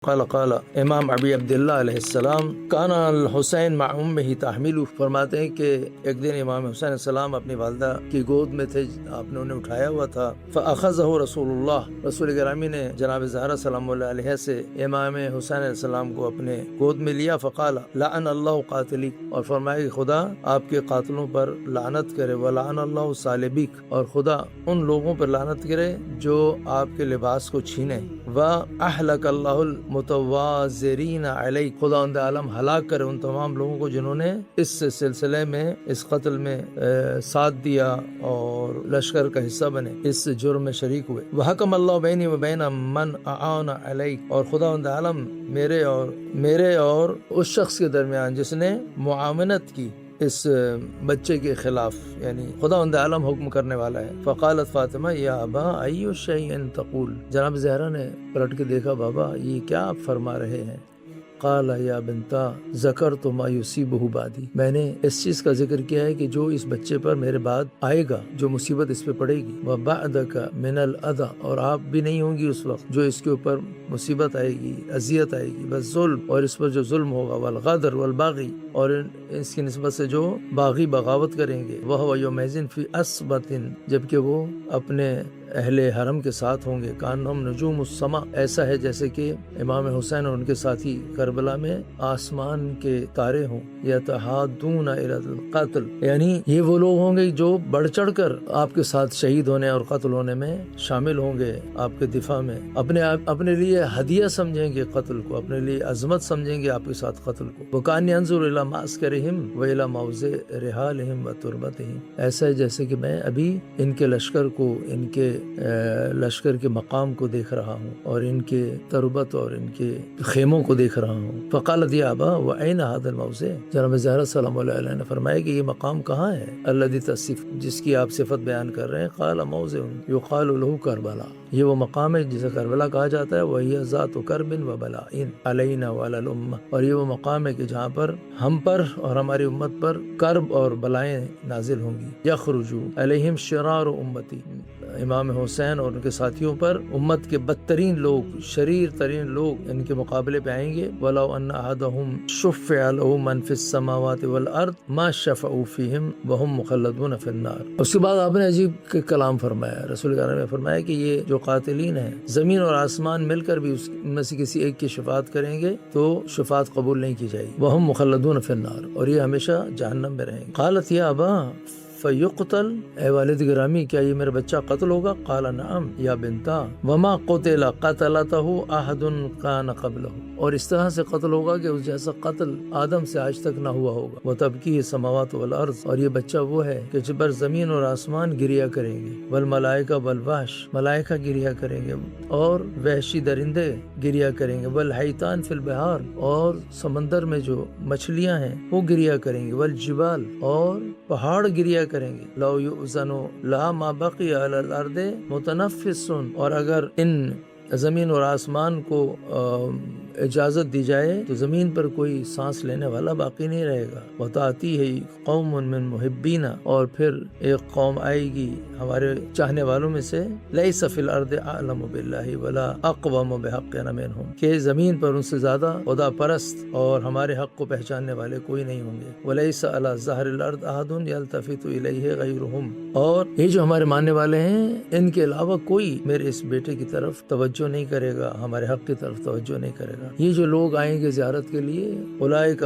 قال امام ابی عبداللہ علیہ السلام کان الحسین مع امہ تحملہ، فرماتے ہیں کہ ایک دن امام حسین علیہ السلام اپنی والدہ کی گود میں تھے، آپ نے انہیں اٹھایا ہوا تھا۔ فاخذہ رسول اللہ، رسول گرامی نے جناب زہرا سلام اللہ علیہ سے امام حسین علیہ السلام کو اپنے گود میں لیا۔ فقال لعن اللہ قاتلی، اور فرمایا کہ خدا آپ کے قاتلوں پر لعنت کرے، ولعن اللہ سالبیک، اور خدا ان لوگوں پر لعنت کرے جو آپ کے لباس کو چھینے، واہلک اللہ متوازرین علیہ، خدا ان عالم ہلاک کرے ان تمام لوگوں کو جنہوں نے اس سلسلے میں، اس قتل میں ساتھ دیا اور لشکر کا حصہ بنے، اس جرم میں شریک ہوئے۔ وحکم اللہ بینی و بین من اعان علیہ، اور خدا ان عالم میرے اور اس شخص کے درمیان جس نے معاونت کی اس بچے کے خلاف، یعنی خدا اند عالم حکم کرنے والا ہے۔ فقالت فاطمہ یا ابا ای شیء تقول، جناب زہرا نے پلٹ کے دیکھا، بابا یہ کیا آپ فرما رہے ہیں؟ قال یا بنتا ذکرت ما یصیبہ بعدی، میں نے اس چیز کا ذکر کیا ہے کہ جو اس بچے پر میرے بعد آئے گا، جو مصیبت اس پہ پڑے گی، وبعدک من الاذى، اور آپ بھی نہیں ہوں گی اس وقت جو اس کے اوپر مصیبت آئے گی، اذیت آئے گی، والظلم، اور اس پر جو ظلم ہوگا، والغدر والباغی، اور اس کی نسبت سے جو باغی بغاوت کریں گے، وہو یومئذ فی عصبۃ، جبکہ وہ اپنے اہل حرم کے ساتھ ہوں گے، کانہم نجوم السماء، ایسا ہے جیسے کہ امام حسین اور ان کے ساتھی کربلا میں آسمان کے تارے ہوں، یتحادون الی القتل، یعنی یہ وہ لوگ ہوں گے جو بڑھ چڑھ کر آپ کے ساتھ شہید ہونے اور قتل ہونے میں شامل ہوں گے، آپ کے دفاع میں اپنے لیے ہدیہ سمجھیں گے قتل کو، اپنے لیے عظمت سمجھیں گے آپ کے ساتھ قتل کو۔ وکانی انظر الی معسکرہم و الی موضع رحالہم و تربتہم، ایسا ہے جیسے کہ میں ابھی ان کے لشکر کو، ان کے لشکر کے مقام کو دیکھ رہا ہوں، اور ان کے تربت اور ان کے خیموں کو دیکھ رہا ہوں۔ فقالت یا ابا وأین ھذا الموضع، جناب زہرا سلام اللہ علیہ نے فرمایا کہ یہ مقام کہاں ہے، الذی تصف، جس کی آپ صفت بیان کر رہے ہیں۔ قال موضع یقال له کربلا، یہ وہ مقام ہے جسے کربلا کہا جاتا ہے، وہی ذات کرب و بلاء علینا وعلی الامہ، اور یہ وہ مقام ہے کہ جہاں پر ہم پر اور ہماری امت پر کرب اور بلائیں نازل ہوں گی۔ یخرج علیہم شرار امتی، امام حسین اور ان کے ساتھیوں پر امت کے بدترین لوگ، شریر ترین لوگ ان کے مقابلے پہ آئیں گے۔ وَلَوْ أَنَّ أَحَدَهُمْ شُفِّعَ لَهُ مَنْ فِي السَّمَاوَاتِ وَالْأَرْضِ مَا شَفَعُوا فِيهِمْ وَهُمْ مُخَلَّدُونَ فِي النَّارِ۔ اس کے بعد آپ نے عجیب کلام فرمایا، رسول اللہ نے فرمایا کہ یہ جو قاتلین ہیں، زمین اور آسمان مل کر بھی ان میں سے کسی ایک کی شفاعت کریں گے تو شفاعت قبول نہیں کی جائے گی۔ وَهُمْ مُخَلَّدُونَ فِي النَّارِ، اور یہ ہمیشہ جہنم میں رہیں گے۔ قالت یا ابا فیقتل، اے والد گرامی کیا یہ میرا بچہ قتل ہوگا؟ قال نعم یا بنتا وما قتل قتلتہ احد کان قبلہ، اور اس طرح سے قتل ہوگا کہ اس جیسا قتل آدم سے آج تک نہ ہوا ہوگا۔ وتبکی السماوات والارض، اور یہ بچہ وہ ہے کہ جس پر زمین اور آسمان گریا کریں گے، والملائکہ والوحش، ملائکہ گریا کریں گے اور وحشی درندے گریا کریں گے، والحیتان فی البحار، اور سمندر میں جو مچھلیاں ہیں وہ گریا کریں گے، والجبال، اور پہاڑ گریا کریں گے۔ لو یؤذن لها ما بقی علی الارض متنفس، اور اگر ان زمین اور آسمان کو اجازت دی جائے تو زمین پر کوئی سانس لینے والا باقی نہیں رہے گا۔ وتأتی ہے قوم من محبین، اور پھر ایک قوم آئے گی ہمارے چاہنے والوں میں سے، لیس فی الارض اعلم باللہ ولا اقوم بحقنا منہم، کہ زمین پر ان سے زیادہ خدا پرست اور ہمارے حق کو پہچاننے والے کوئی نہیں ہوں گے۔ ولیس علی ظہر الارض احد یلتفت الیہ غیرہم، اور یہ جو ہمارے ماننے والے ہیں ان کے علاوہ کوئی میرے اس بیٹے کی طرف توجہ نہیں کرے گا، ہمارے حق کی طرف توجہ نہیں کرے گا۔ یہ جو لوگ آئیں گے زیارت کے لیے، اولئک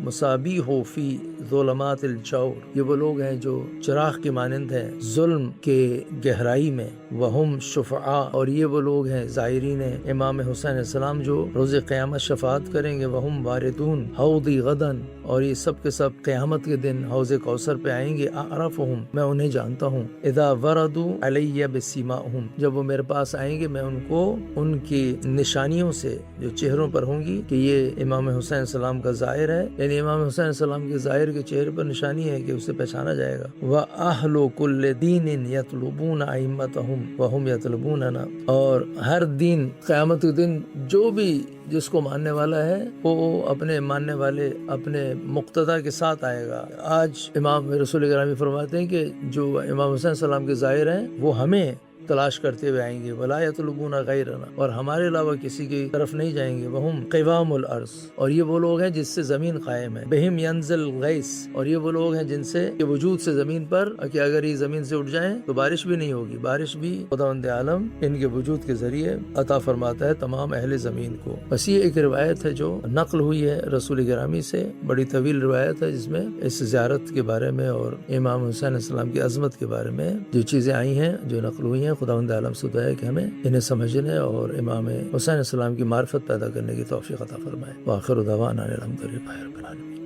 مصابیح فی ظلمات الجور، یہ وہ لوگ ہیں جو چراغ کی مانند ہیں ظلم کے گہرائی میں، وہم شفعاء، اور یہ وہ لوگ ہیں زائرین امام حسین علیہ السلام جو روز قیامت شفاعت کریں گے، وہم واردون حوضی غدن، اور یہ سب کے سب قیامت کے دن حوض کوثر پہ آئیں گے۔ اعرفہم، میں انہیں جانتا ہوں، اذا وردوا علی بسیماہم، جب وہ میرے پاس آئیں گے میں ان کو ان کی نشانیوں سے جو چہروں پر ہوں گی کہ یہ امام حسین علیہ السلام کا ظاہر ہے، یعنی امام حسین علیہ السلام کے ظاہر کے چہرے پر نشانی ہے کہ اسے پہچانا جائے گا۔ وَأَهْلُ كُلِّ دِينٍ يَطْلُبُونَ أَئِمَّتَهُمْ وَهُمْ يَطْلُبُونَنَا، اور ہر دین قیامت کے دن جو بھی جس کو ماننے والا ہے وہ اپنے ماننے والے اپنے مقتدی کے ساتھ آئے گا۔ آج امام رسول گرامی فرماتے ہیں کہ جو امام حسین السلام کے ظاہر ہیں وہ ہمیں تلاش کرتے ہوئے آئیں گے، ولا یطلبون غیرنا، اور ہمارے علاوہ کسی کی طرف نہیں جائیں گے، وہم قوام الارض، اور یہ وہ لوگ ہیں جس سے زمین قائم ہے، بہم ینزل الغیث، اور یہ وہ لوگ ہیں جن سے کے وجود سے زمین پر کہ اگر یہ زمین سے اٹھ جائیں تو بارش بھی نہیں ہوگی، بارش بھی خداوند عالم ان کے وجود کے ذریعے عطا فرماتا ہے تمام اہل زمین کو۔ بس یہ ایک روایت ہے جو نقل ہوئی ہے رسول گرامی سے، بڑی طویل روایت ہے جس میں اس زیارت کے بارے میں اور امام حسین علیہ السلام کی عظمت کے بارے میں جو چیزیں آئی ہیں، جو نقل ہوئی ہیں، خداوند عالم سے دعا ہے کہ ہمیں انہیں سمجھنے اور امام حسین علیہ السلام کی معرفت پیدا کرنے کی توفیق عطا فرمائے۔ وآخر دعوانا الحمد للہ رب العالمین۔